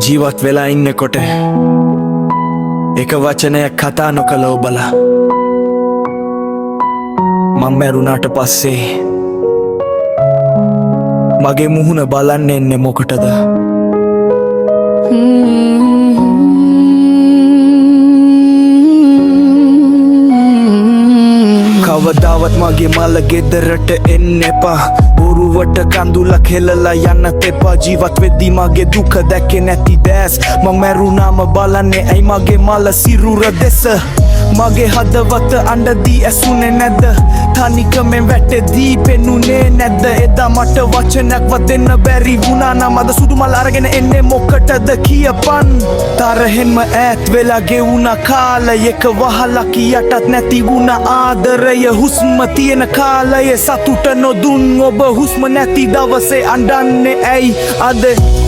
ජීවත් වෙලා ඉන්නකොට එක වචනයක් කතා නොකළ ඔබලා මම මැරුණාට පස්සේ මගේ මුහුණ බලන්න එන්නේ මොකටද? කවදාවත් මගේ මල ගෙදරට එන්න එපා. බොරුවට කඳුලක් හෙලලා යන්නත් එපා. ජීවත් වෙද්දී මගේ දුක දැක්කේ නැති දැස් මං මැරුණාම බලන්නේ ඇයි මගේ මල සිරුර දෙස? මගේ හදවත අඬදී ඇසුනේ නැද්ද? තනිකමෙන් වැටෙදී පෙනුනේ නැද්ද? එදා මට වචනයක්වත් දෙන්න බැරි වුණා නම් අද සුදු මල් අරගෙන එන්නේ මොකටද කියපන්? තරහෙන්ම ඈත් වෙලා ගෙවුණා කාලයක වහලා කියටත් නැති වුණා ආදරය. හුස්ම තියෙන කාලයේ සතුට නොදුන් ඔබ හුස්ම නැති දවසේ අඬන්නේ ඇයි අද?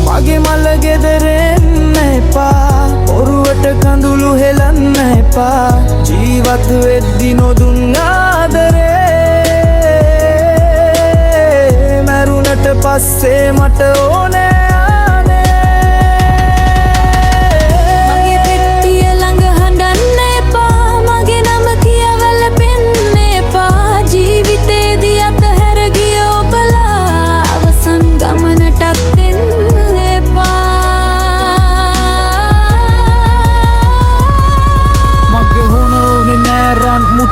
මගේ මල ගෙදර එන්න එපා. බොරුවට කඳුළු හෙලන්න එපා. ජීවත් වෙද්දි නොදුන් ආදරේ මැරුණට පස්සේ මට ඕනේ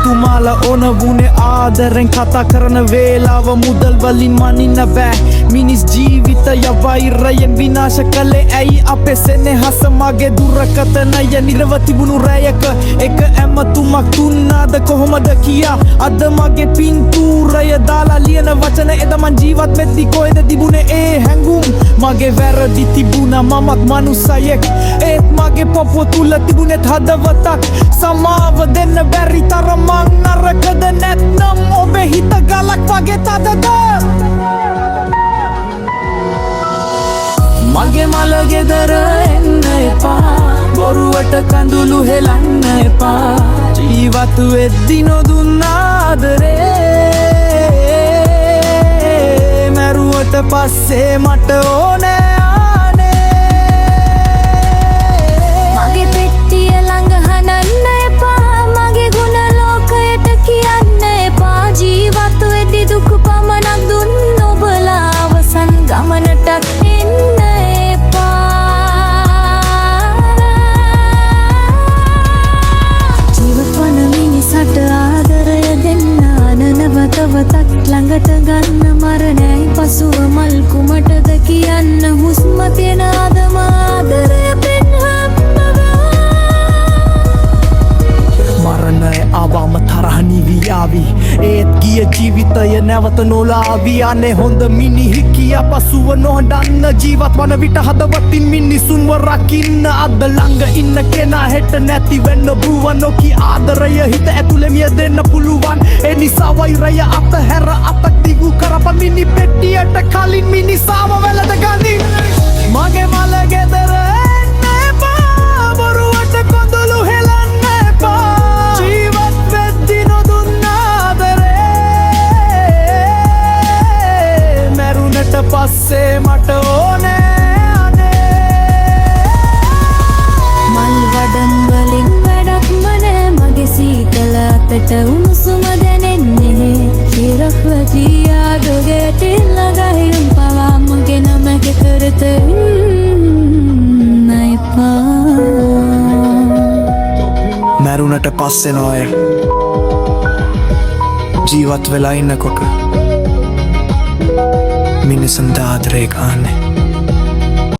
තුමාලා ඕන වුණේ ආදරෙන් කතා කරන වේලාව මුදල් වලින් මනින්න බෑ. මිනිස් ජීවිතය වෛරයෙන් විනාශ කළේ ඇයි? අපේ සෙනෙහස මගේ දුරකථනය නිරව තිබුණු රැයක එක ඇමතුමක් දුන්නාද කොහොමද කියා? අද මගේ පින්තූරය දාලා ලියන වචන එද මං ජීවත් වෙද්දි කොහෙද තිබුණේ ඒ හැඟුම්? මගේ වැරදි තිබුණා මමත් මනුස්සයෙක්. ඒත් මගේ පොපුව තුල තිබුණෙත් හදවතක්. සමාව දෙන්න බැරි තරම් මං නරකද නැත්නම් ඔබේ හිත ගලක් වගේ තදද? මගේ මල ගෙදර එන්න එපා. බොරුවට කඳුළු හෙලන්න එපා. ජීවත් වෙද්දි නොදුන් ආදරේ මැරුවට පස්සේ මට ඕනේ ළඟට ගන්න මරණයි පසුව මල් කුමටද කියන්න? හුස්ම තියෙන අදම ආදරය මරණය ආවම තරහ නිවියාවි. ඒත් ගිය ජීවිතය නැවත නොලාවි. අනේ හොඳ මිනිහි කියා පසුව නොහඬන්න. ජීවත් වන විට හදවතින් මිනිසුන්ව රකින්න. අද ළඟ ඉන්න කෙනා හෙට නැති වෙන්න පුළුවන්. නොකී ආදරය හිත ඇතුලේ මියදෙන්න පුළුවන්. ඒ නිසා වෛරය අතහැර අතක් දිගු කරපන්. මිනි පෙට්ටියට කලින් මිනිසාම වැළඳ ගනි. මගේ මල ගෙදර එන්න එපා. බොරුවට කොඳුළු හෙලන්න එපා. ජීවත් වෙද්දි නොදුන් ආදරේ මැරුණට පස්සේ මට ඕනේ මල් වඩන් වලින් වැඩක්ම නෑ. මගේ සීතල අතට උණුසුම දැනෙන්නේ. හිරක්වදී ආදොගෙට ළඟයින් පවා මගේ නමක කරත නයිපා. මැරුණට පස්සේ නොය ජීවත් වෙලා ඉන්නකොට මිනිසුන් ආදරේ ගන්න.